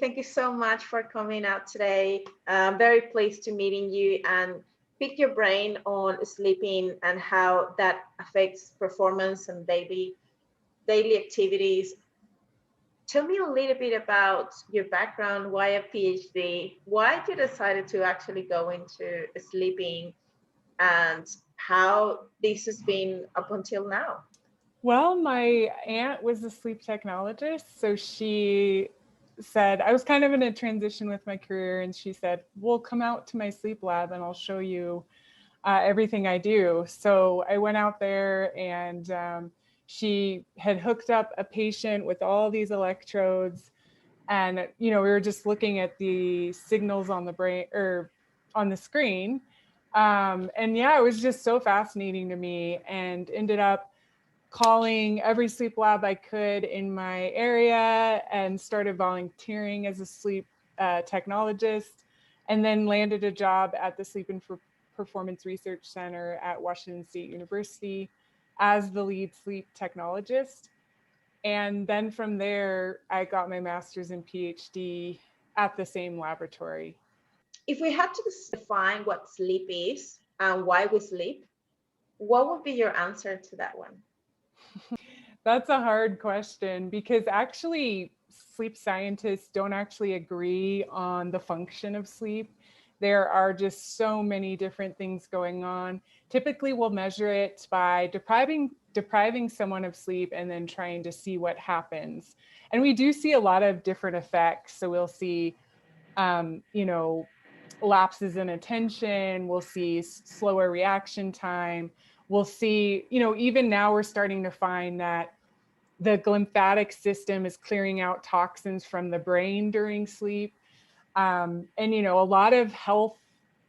Thank you so much for coming out today. I'm very pleased to meeting you and pick your brain on sleeping and how that affects performance and daily activities. Tell me a little bit about your background, why a PhD, why you decided to actually go into sleeping, and how this has been up until now. Well, my aunt was a sleep technologist. So she said, I was kind of in a transition with my career. And she said, well, come out to my sleep lab and I'll show you everything I do. So I went out there and she had hooked up a patient with all these electrodes. And, we were just looking at the signals on the brain or on the screen. And yeah, it was just so fascinating to me and ended up calling every sleep lab I could in my area and started volunteering as a sleep technologist, and then landed a job at the Sleep and Performance Research Center at Washington State University as the lead sleep technologist. And then from there, I got my master's and PhD at the same laboratory. If we had to define what sleep is and why we sleep, what would be your answer to that one? That's a hard question because actually sleep scientists don't actually agree on the function of sleep. There are just so many different things going on. Typically we'll measure it by depriving someone of sleep and then trying to see what happens. And we do see a lot of different effects. So we'll see lapses in attention, we'll see slower reaction time, we'll see, even now we're starting to find that the lymphatic system is clearing out toxins from the brain during sleep. And, a lot of health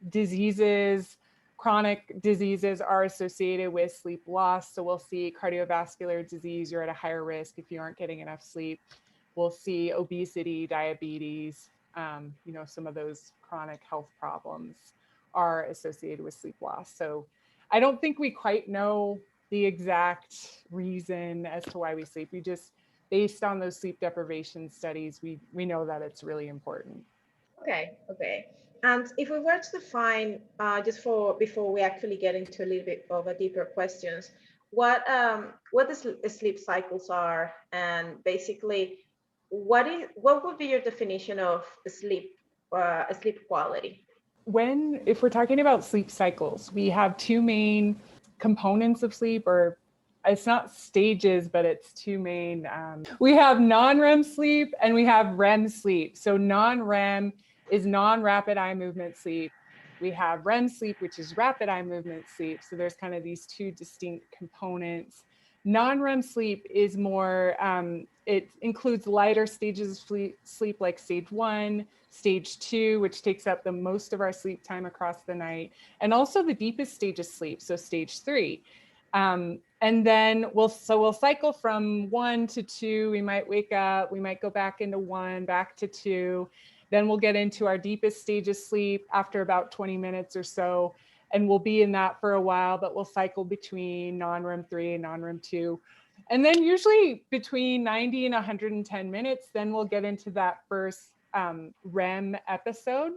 diseases, chronic diseases are associated with sleep loss. So we'll see cardiovascular disease, you're at a higher risk if you aren't getting enough sleep. We'll see obesity, diabetes, some of those chronic health problems are associated with sleep loss. So I don't think we quite know the exact reason as to why we sleep. We just, based on those sleep deprivation studies, we know that it's really important. Okay. And if we were to define, just for before we actually get into a little bit of a deeper questions, what the sleep cycles are, and basically, what would be your definition of sleep quality? If we're talking about sleep cycles, we have two main components of sleep, or it's not stages, but it's two main. We have non-REM sleep and we have REM sleep. So non-REM is non-rapid eye movement sleep. We have REM sleep, which is rapid eye movement sleep. So there's kind of these two distinct components. Non-REM sleep is more, it includes lighter stages of sleep like stage 1, stage 2, which takes up the most of our sleep time across the night, and also the deepest stage of sleep, so stage 3. And then we'll cycle from 1 to 2. We might wake up, we might go back into 1, back to 2. Then we'll get into our deepest stage of sleep after about 20 minutes or so. And we'll be in that for a while, but we'll cycle between non-REM 3 and non-REM 2. And then usually between 90 and 110 minutes, then we'll get into that first REM episode.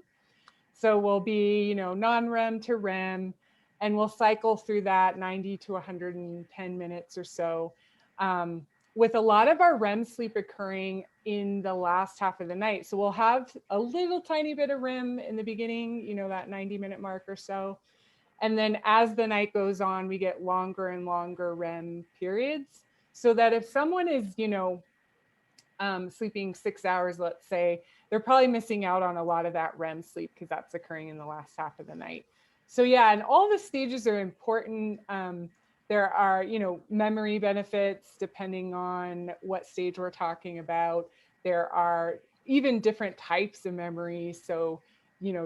So we'll be, non-REM to REM, and we'll cycle through that 90 to 110 minutes or so. With a lot of our REM sleep occurring in the last half of the night. So we'll have a little tiny bit of REM in the beginning, that 90-minute mark or so. And then as the night goes on, we get longer and longer REM periods. So that if someone is, sleeping 6 hours, let's say, they're probably missing out on a lot of that REM sleep because that's occurring in the last half of the night. So yeah, and all the stages are important. There are, memory benefits depending on what stage we're talking about. There are even different types of memory. So,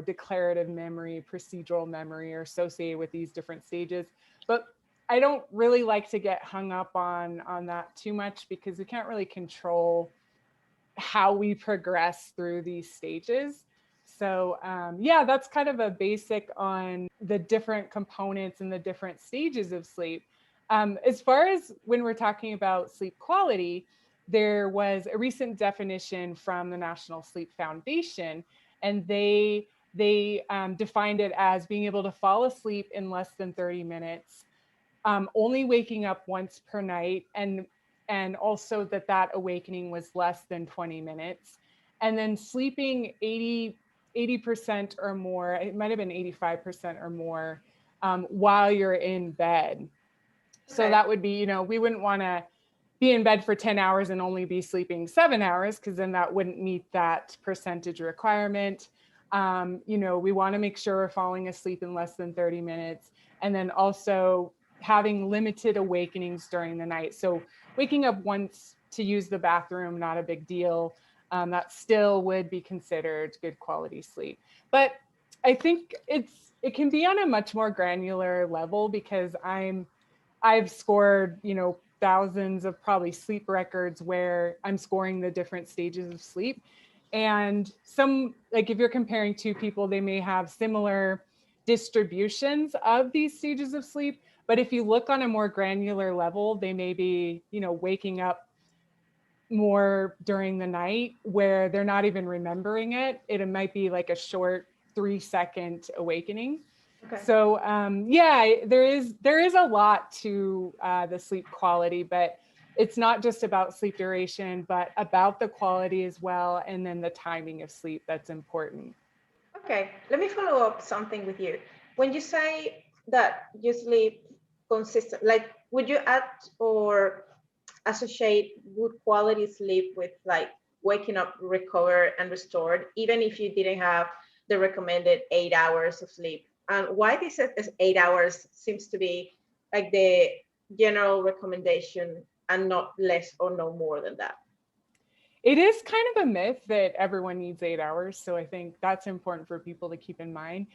declarative memory, procedural memory are associated with these different stages. But I don't really like to get hung up on that too much because we can't really control how we progress through these stages. So yeah, that's kind of a basic on the different components and the different stages of sleep. As far as when we're talking about sleep quality, there was a recent definition from the National Sleep Foundation, and they defined it as being able to fall asleep in less than 30 minutes, only waking up once per night, and also that awakening was less than 20 minutes, and then sleeping 80% or more, it might have been 85% or more, while you're in bed. So that would be, we wouldn't want to be in bed for 10 hours and only be sleeping 7 hours, because then that wouldn't meet that percentage requirement. We want to make sure we're falling asleep in less than 30 minutes. And then also having limited awakenings during the night. So waking up once to use the bathroom, not a big deal. That still would be considered good quality sleep. But I think it can be on a much more granular level, because I've scored, thousands of probably sleep records where I'm scoring the different stages of sleep. And some, like if you're comparing two people, they may have similar distributions of these stages of sleep. But if you look on a more granular level, they may be, waking up more during the night where they're not even remembering it. It might be like a short 3-second awakening. Okay. So there is a lot to the sleep quality, but it's not just about sleep duration, but about the quality as well, and then the timing of sleep that's important. Okay, let me follow up something with you. When you say that you sleep consistent, like would you add or associate good quality sleep with like waking up recovered and restored, even if you didn't have the recommended 8 hours of sleep? And why this is 8 hours seems to be like the general recommendation and not less or no more than that? It is kind of a myth that everyone needs 8 hours. So I think that's important for people to keep in mind.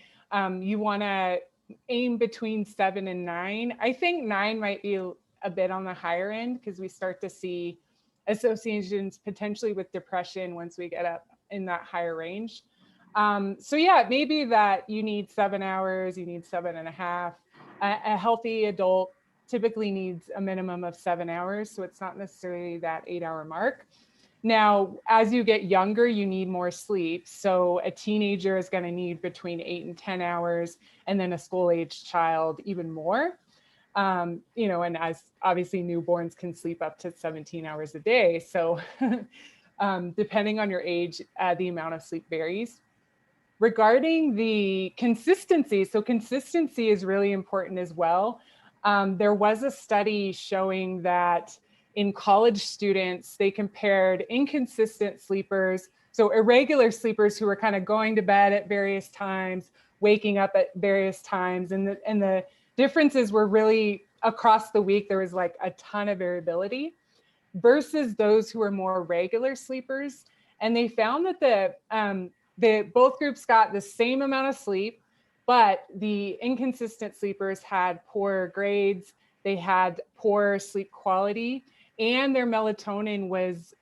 You want to aim between 7 and 9. I think 9 might be a bit on the higher end, because we start to see associations potentially with depression once we get up in that higher range. So yeah, maybe that you need 7 hours, you need 7.5. A healthy adult typically needs a minimum of 7 hours. So it's not necessarily that 8-hour mark. Now, as you get younger, you need more sleep. So a teenager is going to need between 8 and 10 hours, and then a school-aged child even more. And as obviously newborns can sleep up to 17 hours a day. So depending on your age, the amount of sleep varies. Regarding the consistency, so consistency is really important as well. There was a study showing that in college students, they compared inconsistent sleepers, so irregular sleepers who were kind of going to bed at various times, waking up at various times, and the differences were really across the week. There was like a ton of variability versus those who were more regular sleepers. And they found that both groups got the same amount of sleep, but the inconsistent sleepers had poorer grades, they had poor sleep quality, and their melatonin was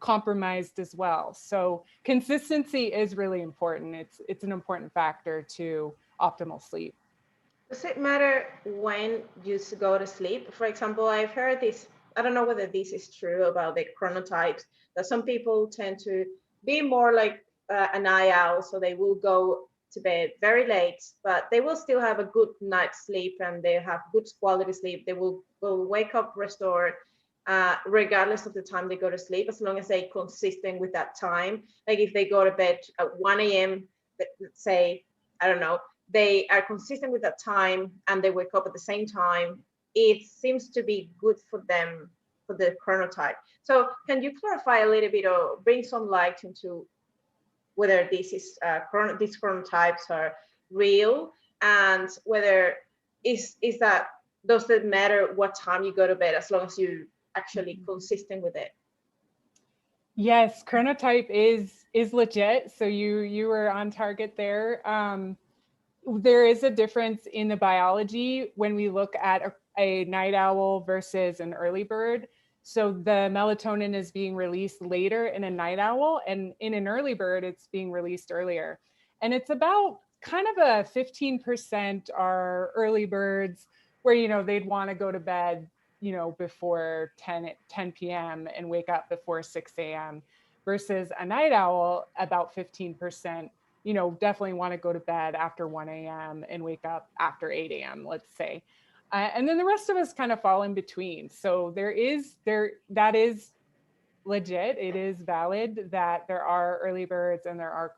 compromised as well. So consistency is really important. It's an important factor to optimal sleep. Does it matter when you go to sleep? For example, I've heard this, I don't know whether this is true about the chronotypes, that some people tend to be more like an eye owl, so they will go to bed very late, but they will still have a good night's sleep and they have good quality sleep. They will wake up restored regardless of the time they go to sleep, as long as they're consistent with that time. Like if they go to bed at 1 a.m., let's say, I don't know, they are consistent with that time and they wake up at the same time, it seems to be good for them, for the chronotype. So can you clarify a little bit or bring some light into whether this is these chronotypes are real, and whether is that, does it matter what time you go to bed as long as you actually consistent with it? Yes, chronotype is legit. So you were on target there. There is a difference in the biology when we look at a night owl versus an early bird. So the melatonin is being released later in a night owl, and in an early bird, it's being released earlier. And it's about kind of a 15% are early birds where, they'd want to go to bed before 10 p.m. and wake up before 6 a.m. versus a night owl, about 15%, definitely want to go to bed after 1 a.m. and wake up after 8 a.m., let's say. And then the rest of us kind of fall in between. So that is legit. It is valid that there are early birds and there are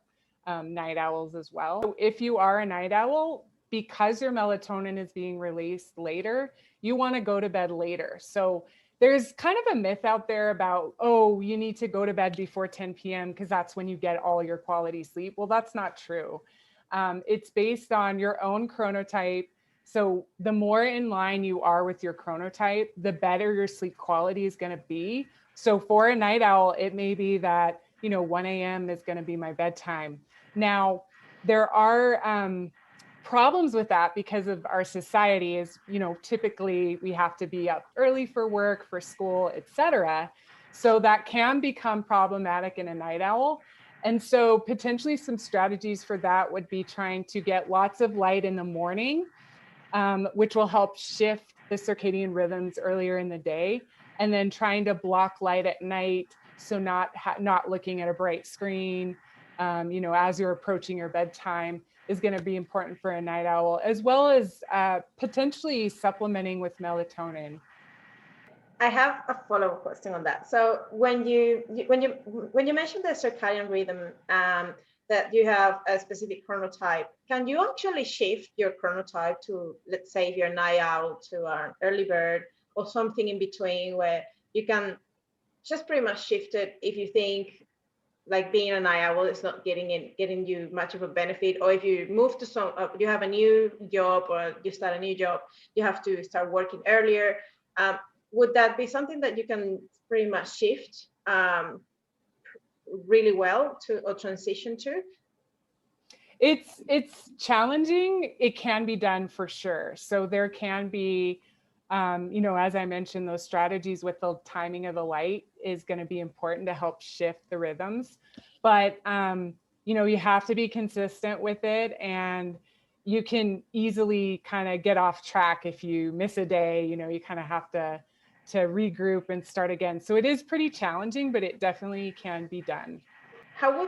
night owls as well. So if you are a night owl, because your melatonin is being released later, you want to go to bed later. So there's kind of a myth out there about, oh, you need to go to bed before 10 p.m. because that's when you get all your quality sleep. Well, that's not true. It's based on your own chronotype. So the more in line you are with your chronotype, the better your sleep quality is going to be. So for a night owl, it may be that, 1 a.m. is going to be my bedtime. Now, there are problems with that because of our society is, typically we have to be up early for work, for school, etc. So that can become problematic in a night owl. And so potentially some strategies for that would be trying to get lots of light in the morning, which will help shift the circadian rhythms earlier in the day, and then trying to block light at night. So not looking at a bright screen, as you're approaching your bedtime is going to be important for a night owl, as well as potentially supplementing with melatonin. I have a follow-up question on that. So when you mentioned the circadian rhythm, that you have a specific chronotype, can you actually shift your chronotype to, let's say, if you're a night owl to an early bird or something in between, where you can just pretty much shift it if you think like being an night owl is not getting you much of a benefit, or if you move to you have a new job or you start a new job, you have to start working earlier. Would that be something that you can pretty much shift really well to or transition to? It's challenging. It can be done for sure. So there can be, as I mentioned, those strategies with the timing of the light is going to be important to help shift the rhythms. But, you have to be consistent with it, and you can easily kind of get off track if you miss a day. You kind of have to regroup and start again. So it is pretty challenging, but it definitely can be done. What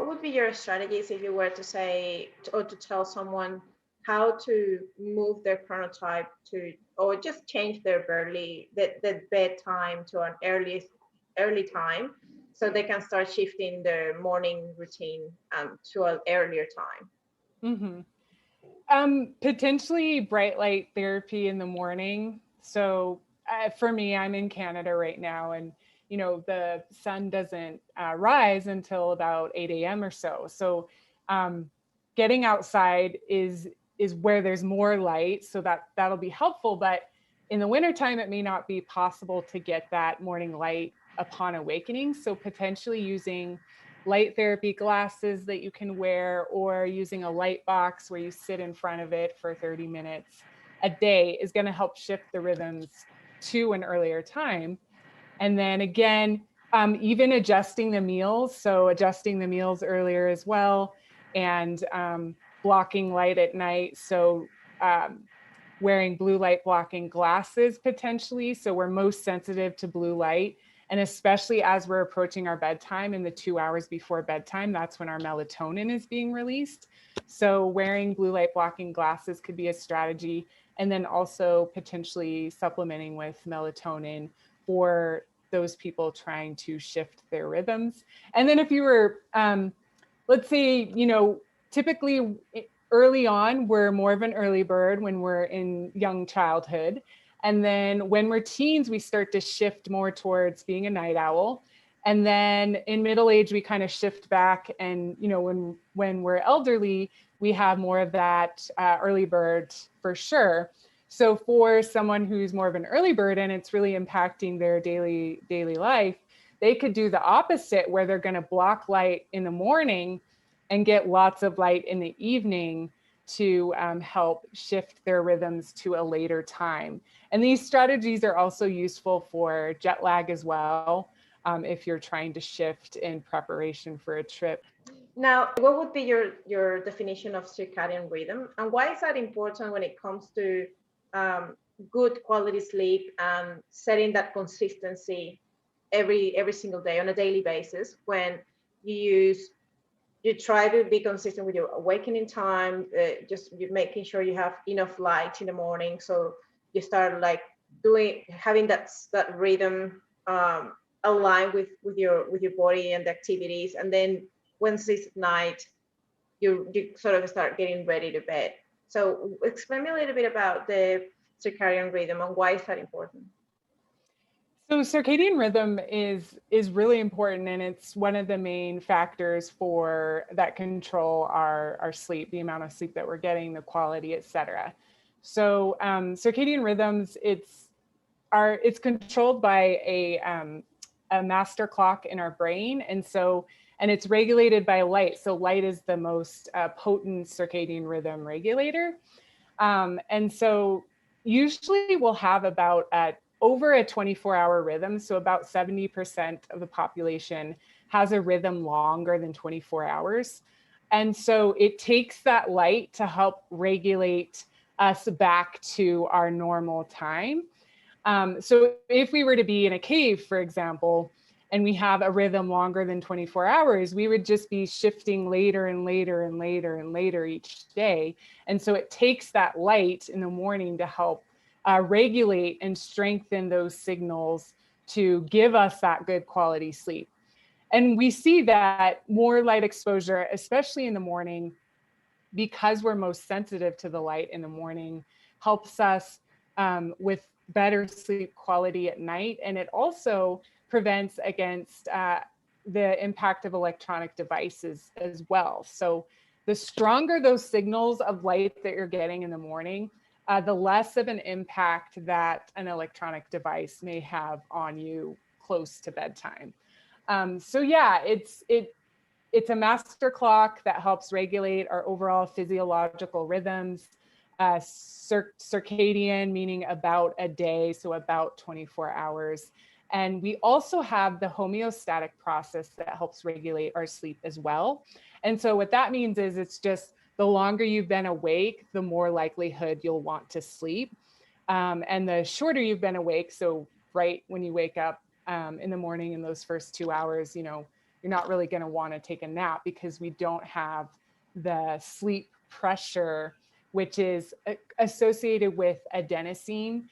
would be your strategies if you were to say or to tell someone how to move their chronotype to, or just change their the bedtime to an early time, so they can start shifting their morning routine to an earlier time? Potentially bright light therapy in the morning. So for me, I'm in Canada right now, and the sun doesn't rise until about 8 a.m. or so. So getting outside is where there's more light, so that'll be helpful. But in the wintertime, it may not be possible to get that morning light upon awakening. So potentially using light therapy glasses that you can wear, or using a light box where you sit in front of it for 30 minutes a day is going to help shift the rhythms to an earlier time. And then again, even adjusting the meals. So adjusting the meals earlier as well, and blocking light at night. So wearing blue light blocking glasses potentially. So we're most sensitive to blue light. And especially as we're approaching our bedtime in the 2 hours before bedtime, that's when our melatonin is being released. So wearing blue light blocking glasses could be a strategy. And then also potentially supplementing with melatonin for those people trying to shift their rhythms. And then if you were, let's say, typically early on, we're more of an early bird when we're in young childhood. And then when we're teens, we start to shift more towards being a night owl. And then in middle age, we kind of shift back. And, when we're elderly, we have more of that early bird for sure. So for someone who's more of an early bird and it's really impacting their daily life, they could do the opposite, where they're going to block light in the morning and get lots of light in the evening to help shift their rhythms to a later time. And these strategies are also useful for jet lag as well, if you're trying to shift in preparation for a trip. Now, what would be your definition of circadian rhythm, and why is that important when it comes to good quality sleep and setting that consistency every single day on a daily basis, when you try to be consistent with your awakening time, just you making sure you have enough light in the morning, so you start like having that rhythm aligned with your body and the activities, and then once it's night, you sort of start getting ready to bed. So explain me a little bit about the circadian rhythm and why is that important? So circadian rhythm is really important, and it's one of the main factors for that control our sleep, the amount of sleep that we're getting, the quality, et cetera. So circadian rhythms, it's controlled by a master clock in our brain, and it's regulated by light. So light is the most potent circadian rhythm regulator, and so usually we'll have about over a 24-hour rhythm. So about 70% of the population has a rhythm longer than 24 hours. And so it takes that light to help regulate us back to our normal time. So if we were to be in a cave, for example, and we have a rhythm longer than 24 hours, we would just be shifting later and later and later and later each day. And so it takes that light in the morning to help regulate and strengthen those signals to give us that good quality sleep. And we see that more light exposure, especially in the morning, because we're most sensitive to the light in the morning, helps us with better sleep quality at night. And it also prevents against the impact of electronic devices as well. So the stronger those signals of light that you're getting in the morning, the less of an impact that an electronic device may have on you close to bedtime. So yeah, it's a master clock that helps regulate our overall physiological rhythms, circadian, meaning about a day, so about 24 hours. And we also have the homeostatic process that helps regulate our sleep as well. And so what that means is it's just the longer you've been awake, the more likelihood you'll want to sleep. And the shorter you've been awake, so right when you wake up in the morning in those first 2 hours, you're not really going to want to take a nap because we don't have the sleep pressure, which is associated with adenosine.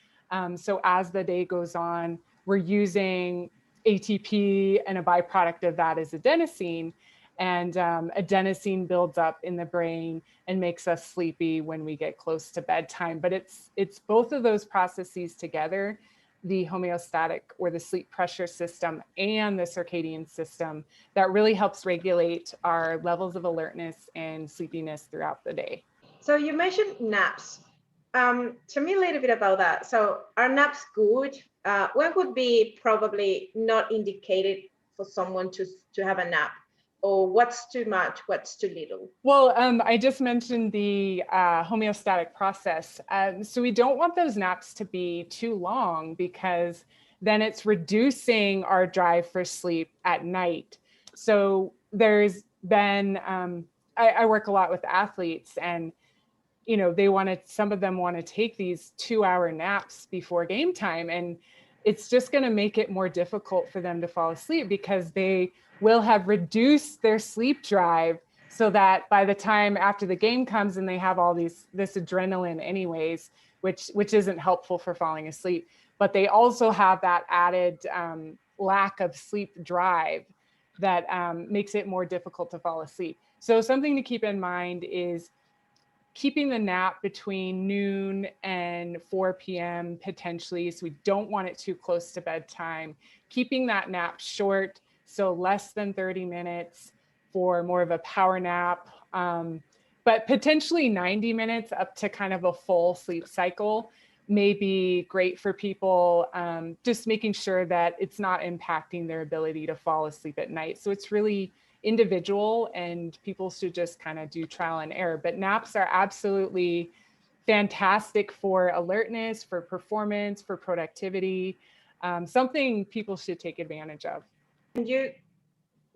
So as the day goes on, we're using ATP, and a byproduct of that is adenosine. And adenosine builds up in the brain and makes us sleepy when we get close to bedtime. But it's both of those processes together, the homeostatic or the sleep pressure system and the circadian system, that really helps regulate our levels of alertness and sleepiness throughout the day. So you mentioned naps. Tell me a little bit about that. So are naps good? When would be probably not indicated for someone to have a nap? Or what's too much, what's too little? Well, I just mentioned the homeostatic process. So we don't want those naps to be too long, because then it's reducing our drive for sleep at night. So there's been, I work a lot with athletes, and some of them want to take these 2-hour naps before game time, and it's just going to make it more difficult for them to fall asleep, because they will have reduced their sleep drive, so that by the time after the game comes and they have all this adrenaline anyways, which isn't helpful for falling asleep, but they also have that added lack of sleep drive that makes it more difficult to fall asleep. So something to keep in mind is keeping the nap between noon and 4 p.m. potentially, so we don't want it too close to bedtime. Keeping that nap short, so less than 30 minutes for more of a power nap, but potentially 90 minutes up to kind of a full sleep cycle may be great for people, just making sure that it's not impacting their ability to fall asleep at night. So it's really individual, and people should just kind of do trial and error. But naps are absolutely fantastic for alertness, for performance, for productivity, something people should take advantage of. Can you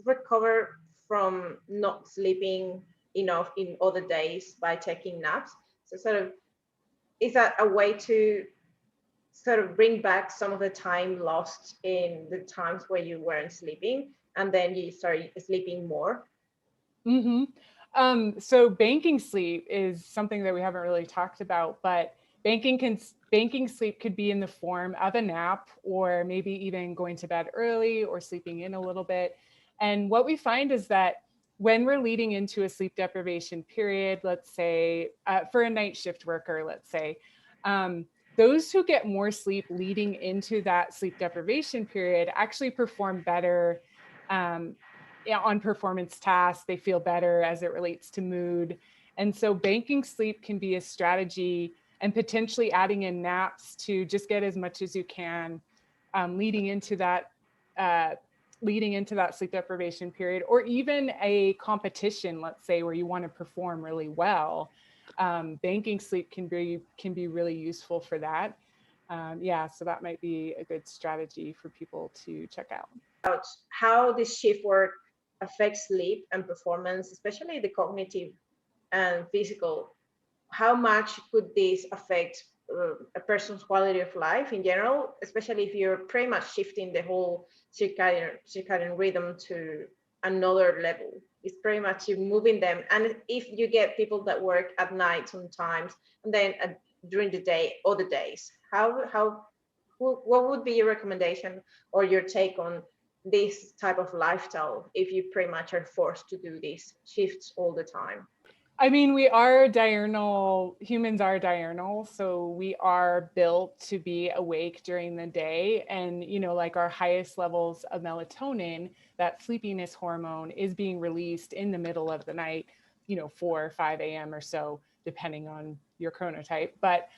recover from not sleeping enough in other days by taking naps? So sort of, is that a way to sort of bring back some of the time lost in the times where you weren't sleeping, and then you start sleeping more? Mm-hmm. So banking sleep is something that we haven't really talked about, but banking sleep could be in the form of a nap, or maybe even going to bed early or sleeping in a little bit. And what we find is that when we're leading into a sleep deprivation period, let's say for a night shift worker, let's say, um, those who get more sleep leading into that sleep deprivation period actually perform better um, on performance tasks. They feel better as it relates to mood. And so banking sleep can be a strategy, and potentially adding in naps to just get as much as you can leading into that uh, sleep deprivation period, or even a competition, let's say, where you want to perform really well. Banking sleep can be really useful for that. Yeah, so that might be a good strategy for people to check out. About how this shift work affects sleep and performance, especially the cognitive and physical. How much could this affect a person's quality of life in general, especially if you're pretty much shifting the whole circadian rhythm to another level? It's pretty much you moving them. And if you get people that work at night sometimes, and then during the day, other days, what would be your recommendation or your take on this type of lifestyle if you pretty much are forced to do these shifts all the time? I mean, we are diurnal, humans are diurnal, so we are built to be awake during the day. And, like our highest levels of melatonin, that sleepiness hormone, is being released in the middle of the night, 4 or 5 a.m. or so, depending on your chronotype. But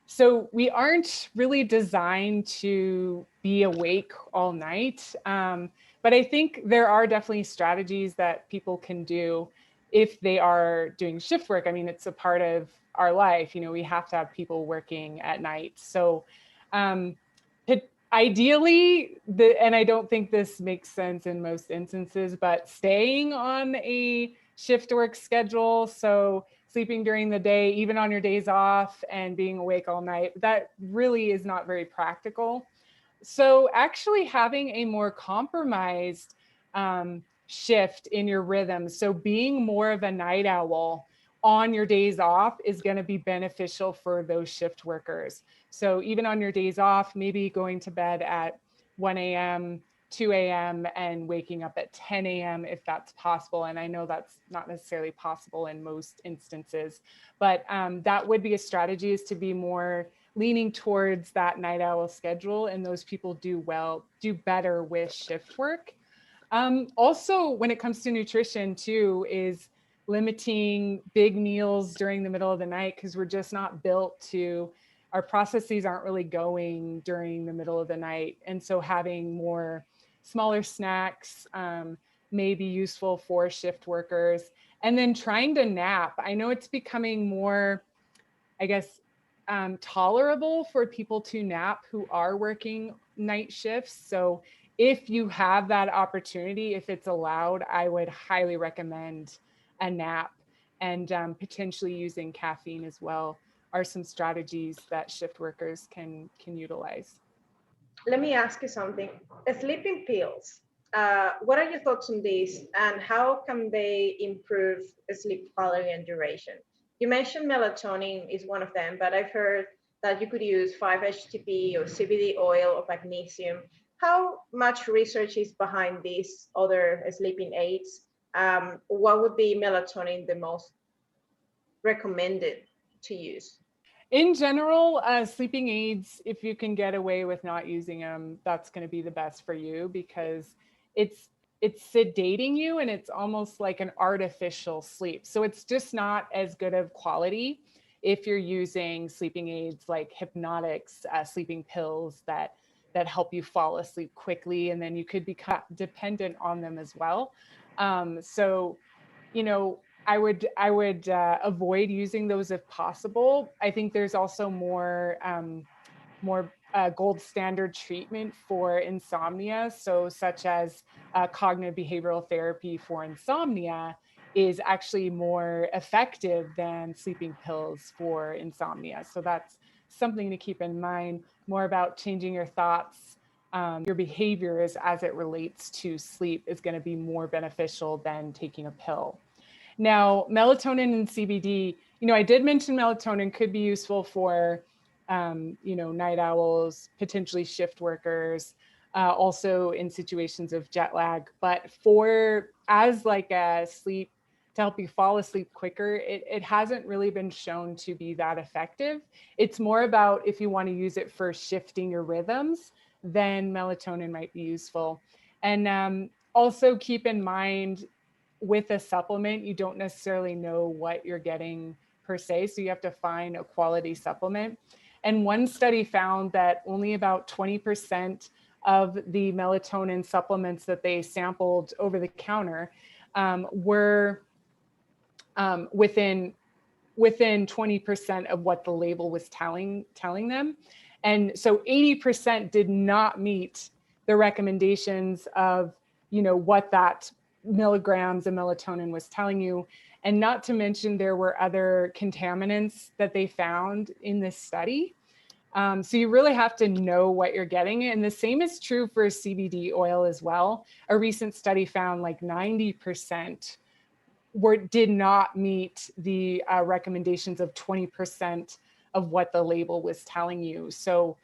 so we aren't really designed to be awake all night. But I think there are definitely strategies that people can do if they are doing shift work. I mean, it's a part of our life. We have to have people working at night. So um, ideally, and I don't think this makes sense in most instances, but staying on a shift work schedule, so sleeping during the day, even on your days off, and being awake all night, that really is not very practical. So actually having a more compromised shift in your rhythm, so being more of a night owl on your days off, is going to be beneficial for those shift workers. So even on your days off, maybe going to bed at 1 a.m., 2 a.m., and waking up at 10 a.m. if that's possible. And I know that's not necessarily possible in most instances, but that would be a strategy, is to be more leaning towards that night owl schedule. And those people do better with shift work. Also, when it comes to nutrition too, is limiting big meals during the middle of the night, because we're just not built to, our processes aren't really going during the middle of the night. And so having more smaller snacks may be useful for shift workers. And then trying to nap. I know it's becoming more, I guess, tolerable for people to nap who are working night shifts. So if you have that opportunity, if it's allowed, I would highly recommend a nap. And potentially using caffeine as well are some strategies that shift workers can utilize. Let me ask you something. Sleeping pills, what are your thoughts on these, and how can they improve sleep quality and duration? You mentioned melatonin is one of them, but I've heard that you could use 5-HTP or CBD oil or magnesium. How much research is behind these other sleeping aids? What would be melatonin the most recommended to use? In general, sleeping aids, if you can get away with not using them, that's going to be the best for you, because it's it's sedating you, and it's almost like an artificial sleep. So it's just not as good of quality if you're using sleeping aids like hypnotics, sleeping pills that help you fall asleep quickly, and then you could become dependent on them as well. So I would avoid using those if possible. I think there's also more gold standard treatment for insomnia. So such as cognitive behavioral therapy for insomnia is actually more effective than sleeping pills for insomnia. So something to keep in mind, more about changing your thoughts. Your behaviors as it relates to sleep is going to be more beneficial than taking a pill. Now, melatonin and CBD, I did mention melatonin could be useful for, night owls, potentially shift workers, also in situations of jet lag. But as like a sleep, to help you fall asleep quicker, it hasn't really been shown to be that effective. It's more about if you want to use it for shifting your rhythms, then melatonin might be useful. And also keep in mind, with a supplement, you don't necessarily know what you're getting per se, so you have to find a quality supplement. And one study found that only about 20% of the melatonin supplements that they sampled over the counter were within 20% of what the label was telling them. And so 80% did not meet the recommendations of, what that milligrams of melatonin was telling you. And not to mention, there were other contaminants that they found in this study. So you really have to know what you're getting. And the same is true for CBD oil as well. A recent study found like 90% did not meet the recommendations of 20% of what the label was telling you. So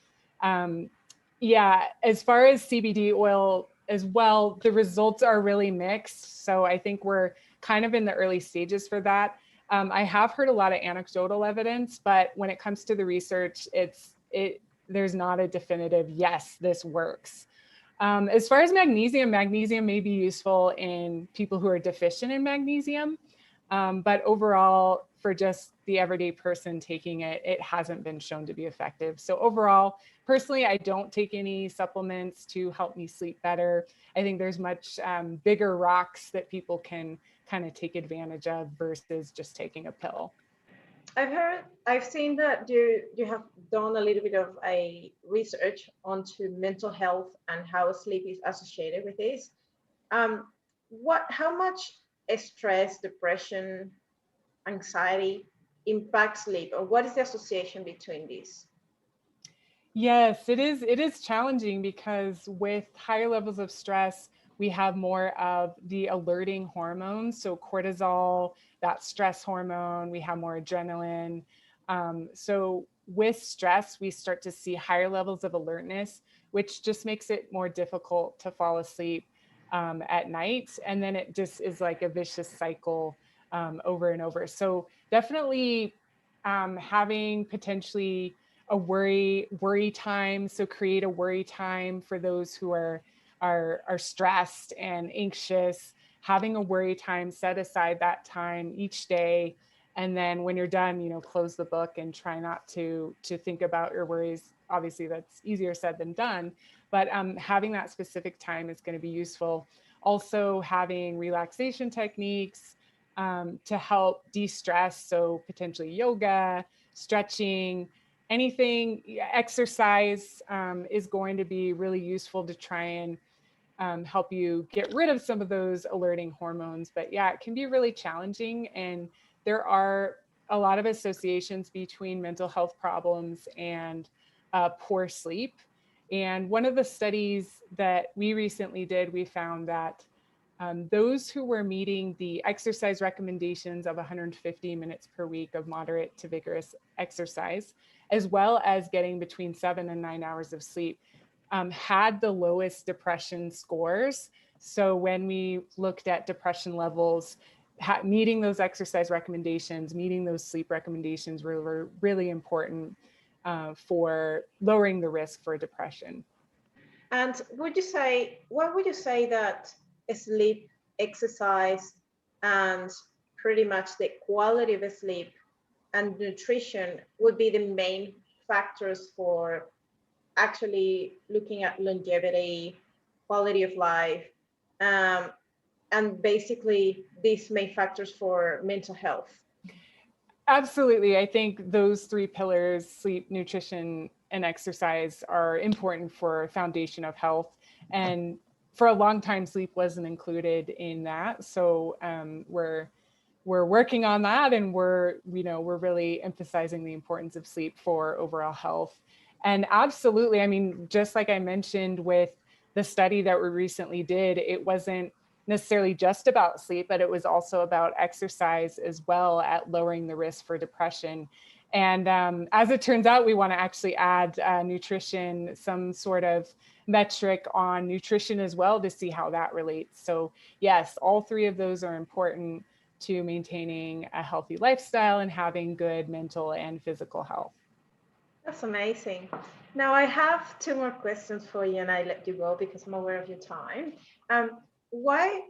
as far as CBD oil as well, the results are really mixed. So I think we're kind of in the early stages for that. I have heard a lot of anecdotal evidence, but when it comes to the research, there's not a definitive, yes, this works. As far as magnesium may be useful in people who are deficient in magnesium, but overall, for just the everyday person taking it, it hasn't been shown to be effective. So overall, personally, I don't take any supplements to help me sleep better. I think there's much bigger rocks that people can kind of take advantage of versus just taking a pill. I've seen that you have done a little bit of a research onto mental health and how sleep is associated with this. How much stress, depression, anxiety impacts sleep, or what is the association between these? Yes, it is. It is challenging because with higher levels of stress, we have more of the alerting hormones. So cortisol, that stress hormone, we have more adrenaline. So with stress, we start to see higher levels of alertness, which just makes it more difficult to fall asleep at night. And then it just is like a vicious cycle over and over. So definitely having potentially a worry time. So create a worry time for those who are stressed and anxious. Having a worry time, set aside that time each day. And then when you're done, close the book and try not to think about your worries. Obviously, that's easier said than done, but having that specific time is going to be useful. Also, having relaxation techniques to help de-stress. So potentially yoga, stretching, anything, exercise is going to be really useful to try and help you get rid of some of those alerting hormones. But yeah, it can be really challenging. And there are a lot of associations between mental health problems and poor sleep. And one of the studies that we recently did, we found that those who were meeting the exercise recommendations of 150 minutes per week of moderate to vigorous exercise, as well as getting between 7 and 9 hours of sleep, had the lowest depression scores. So when we looked at depression levels, meeting those exercise recommendations, meeting those sleep recommendations were really important for lowering the risk for depression. And what would you say that sleep, exercise, and pretty much the quality of sleep and nutrition would be the main factors for actually looking at longevity, quality of life, and basically these main factors for mental health? Absolutely. I think those three pillars, sleep, nutrition, and exercise, are important for foundation of health. And for a long time, sleep wasn't included in that. So we're we're working on that, and we're really emphasizing the importance of sleep for overall health. And absolutely, I mean, just like I mentioned with the study that we recently did, it wasn't necessarily just about sleep, but it was also about exercise as well at lowering the risk for depression. And as it turns out, we want to actually add nutrition, some sort of metric on nutrition as well, to see how that relates. So yes, all three of those are important to maintaining a healthy lifestyle and having good mental and physical health. That's amazing. Now I have two more questions for you, and I let you go because I'm aware of your time. Why?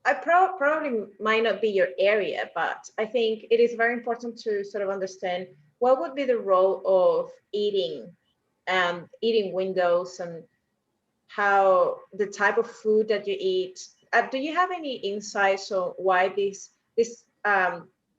I probably might not be your area, but I think it is very important to sort of understand what would be the role of eating and eating windows, and how the type of food that you eat. Do you have any insights on why these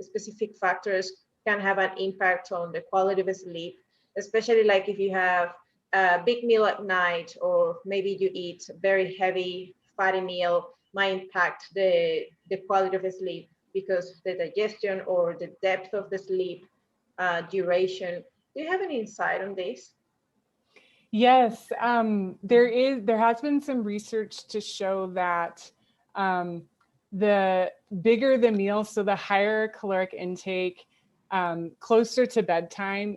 specific factors can have an impact on the quality of sleep, especially like if you have a big meal at night, or maybe you eat a very heavy fatty meal, might impact the quality of the sleep because the digestion or the depth of the sleep duration. Do you have any insight on this? Yes, there has been some research to show that the bigger the meal, so the higher caloric intake closer to bedtime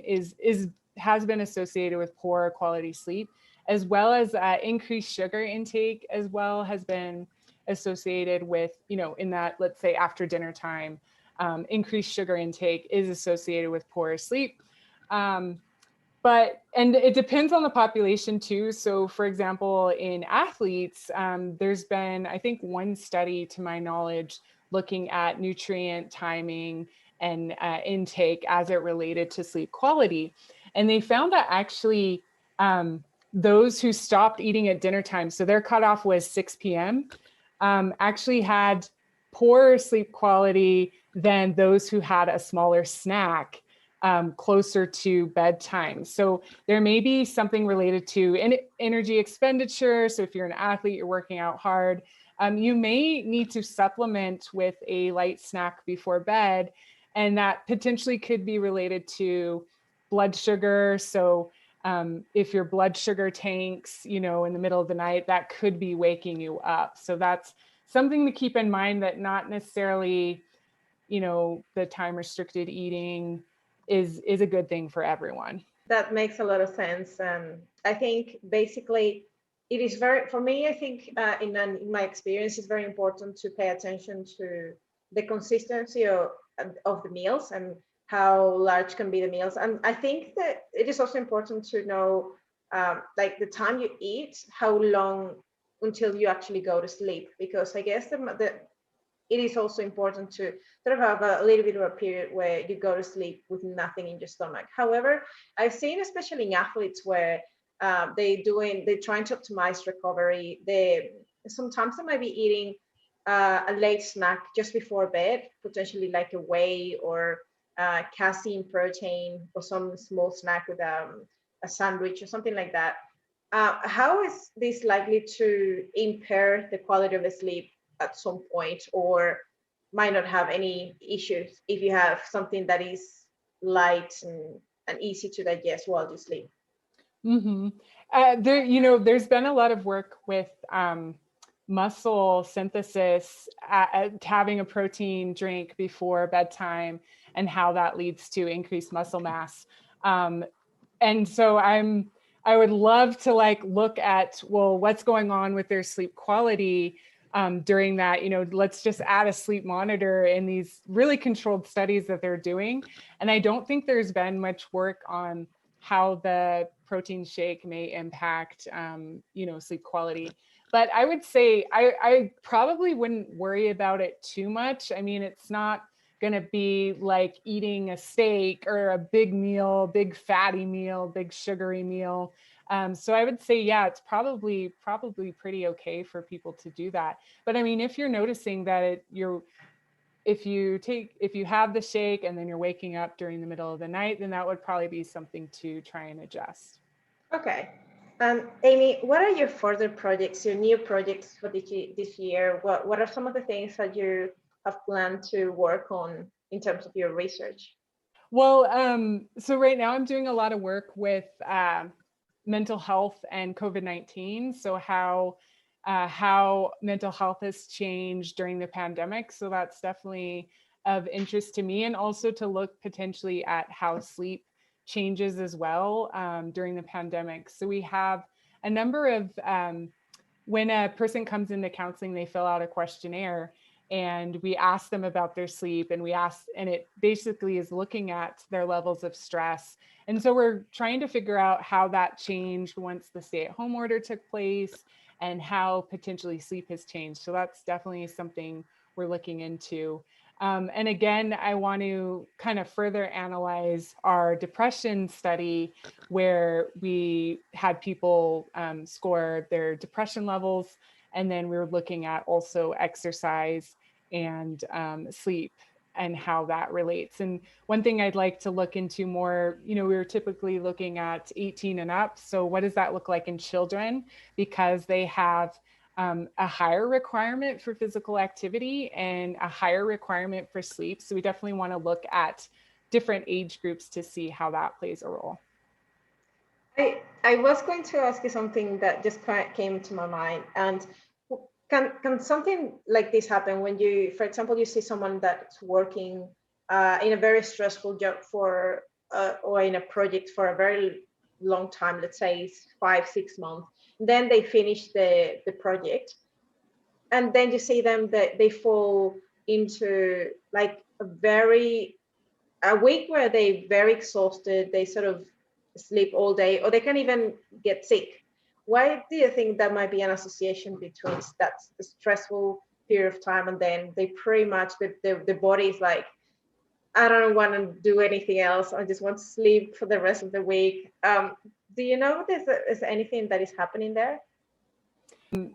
has been associated with poor quality sleep, as well as increased sugar intake as well has been associated with, in that, let's say after dinner time, increased sugar intake is associated with poorer sleep. And it depends on the population too. So for example, in athletes, there's been, I think, one study to my knowledge looking at nutrient timing and intake as it related to sleep quality. And they found that actually those who stopped eating at dinner time, so their cutoff was 6 p.m., actually had poorer sleep quality than those who had a smaller snack closer to bedtime. So there may be something related to energy expenditure. So if you're an athlete, you're working out hard, you may need to supplement with a light snack before bed. And that potentially could be related to blood sugar. So if your blood sugar tanks, in the middle of the night, that could be waking you up. So that's something to keep in mind, that not necessarily, the time restricted eating is a good thing for everyone. That makes a lot of sense. I think basically it is for me, I think in my experience, it's very important to pay attention to the consistency of the meals and how large can be the meals. And I think that it is also important to know like the time you eat, how long until you actually go to sleep, because I guess it is also important to sort of have a little bit of a period where you go to sleep with nothing in your stomach. However, I've seen, especially in athletes, where they're trying to optimize recovery. Sometimes they might be eating a late snack just before bed, potentially like a whey or casein protein, or some small snack with a sandwich or something like that. How is this likely to impair the quality of the sleep at some point, or might not have any issues if you have something that is light and easy to digest while you sleep? Mm-hmm. There's been a lot of work with muscle synthesis, having a protein drink before bedtime, and how that leads to increased muscle mass. And so I would love to look at, well, what's going on with their sleep quality during that. Let's just add a sleep monitor in these really controlled studies that they're doing. And I don't think there's been much work on how the protein shake may impact, sleep quality. But I would say I probably wouldn't worry about it too much. I mean, it's not going to be like eating a steak or a big meal, big fatty meal, big sugary meal. So I would say, yeah, it's probably pretty okay for people to do that. But I mean, if you're noticing that if you have the shake and then you're waking up during the middle of the night, then that would probably be something to try and adjust. Okay. Amy, what are your further projects, your new projects for this year? What are some of the things that you have planned to work on in terms of your research? Well, so right now I'm doing a lot of work with mental health and COVID-19. So how mental health has changed during the pandemic. So that's definitely of interest to me, and also to look potentially at how sleep changes as well during the pandemic. So we have a number of, when a person comes into counseling, they fill out a questionnaire and we ask them about their sleep, and it basically is looking at their levels of stress. And so we're trying to figure out how that changed once the stay-at-home order took place and how potentially sleep has changed. So that's definitely something we're looking into. And again, I want to kind of further analyze our depression study, where we had people score their depression levels, and then we were looking at also exercise and sleep and how that relates. And one thing I'd like to look into more, we were typically looking at 18 and up. So what does that look like in children? Because they have a higher requirement for physical activity and a higher requirement for sleep. So we definitely want to look at different age groups to see how that plays a role. I was going to ask you something that just came to my mind. And can something like this happen when you, for example, you see someone that's working in a very stressful job for or in a project for a very long time, let's say 5-6 months, then they finish the project, and then you see them that they fall into like a week where they're very exhausted, they sort of sleep all day, or they can even get sick. Why do you think that might be an association between that stressful period of time, and then they pretty much, the body is like, I don't want to do anything else, I just want to sleep for the rest of the week? Do you know if there's anything that is happening there?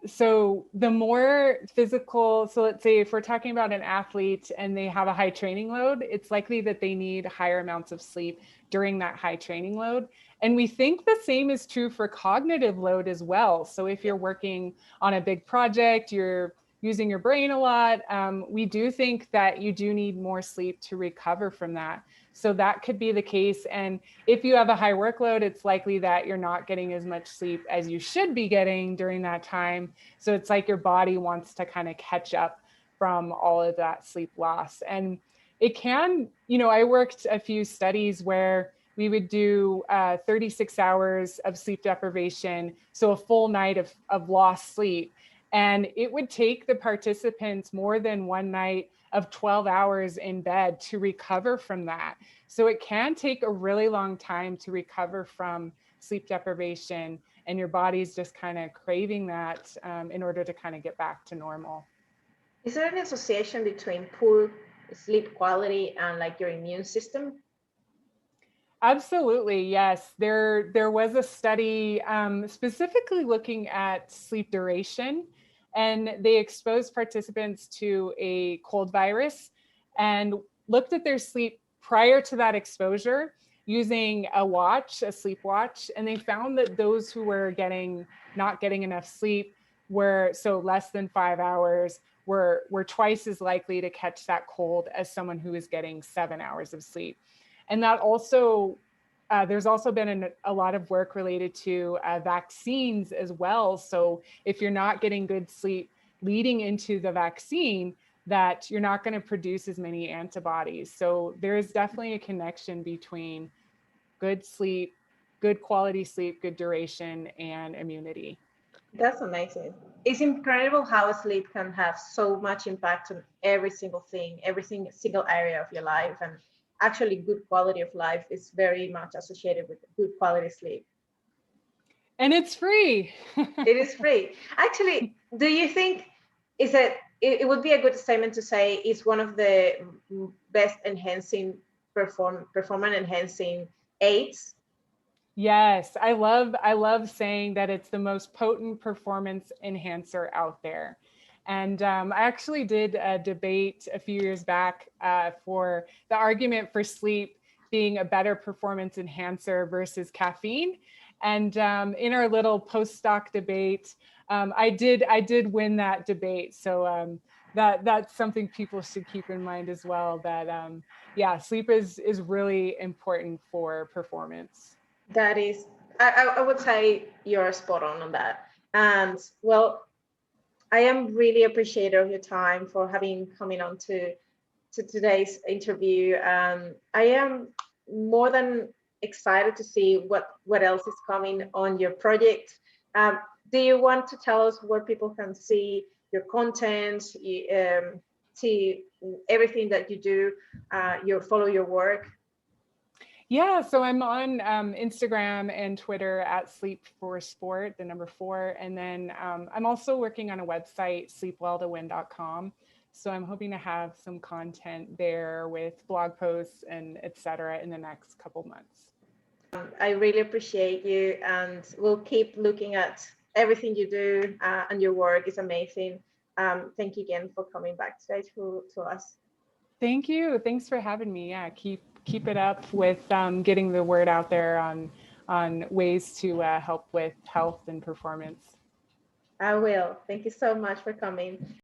So the more physical, so let's say if we're talking about an athlete and they have a high training load, it's likely that they need higher amounts of sleep during that high training load. And we think the same is true for cognitive load as well. So if you're working on a big project, you're using your brain a lot, we do think that you do need more sleep to recover from that. So that could be the case. And if you have a high workload, it's likely that you're not getting as much sleep as you should be getting during that time. So it's like your body wants to kind of catch up from all of that sleep loss. And it can, I worked a few studies where we would do 36 hours of sleep deprivation, so a full night of lost sleep. And it would take the participants more than one night of 12 hours in bed to recover from that. So it can take a really long time to recover from sleep deprivation, and your body's just kind of craving that in order to kind of get back to normal. Is there an association between poor sleep quality and like your immune system? Absolutely, yes. There was a study specifically looking at sleep duration, and they exposed participants to a cold virus and looked at their sleep prior to that exposure using a sleep watch, and they found that those who were not getting enough sleep, so less than 5 hours, were twice as likely to catch that cold as someone who is getting 7 hours of sleep. And that also, there's also been a lot of work related to vaccines as well. So if you're not getting good sleep leading into the vaccine, that you're not going to produce as many antibodies. So there is definitely a connection between good sleep, good quality sleep, good duration, and immunity. That's amazing. It's incredible how sleep can have so much impact on every single thing, every single area of your life. And actually, good quality of life is very much associated with good quality sleep. And it's free. It is free. Actually, do you think it would be a good statement to say it's one of the best enhancing performance enhancing aids? Yes, I love saying that it's the most potent performance enhancer out there. And I actually did a debate a few years back for the argument for sleep being a better performance enhancer versus caffeine. And in our little postdoc debate, I did win that debate. So that's something people should keep in mind as well, that yeah, sleep is really important for performance. That is, I would say you're spot on that. And well, I am really appreciative of your time for having coming on to today's interview. I am more than excited to see what else is coming on your project. Um, do you want to tell us where people can see your content, see everything that you do, follow your work? Yeah, so I'm on Instagram and Twitter at Sleep for Sport, the number 4. And then I'm also working on a website, sleepwelltowin.com. So I'm hoping to have some content there with blog posts and et cetera in the next couple months. I really appreciate you, and we'll keep looking at everything you do, and your work is amazing. Thank you again for coming back today to us. Thank you. Thanks for having me. Yeah, keep it up with getting the word out there on ways to help with health and performance. I will. Thank you so much for coming.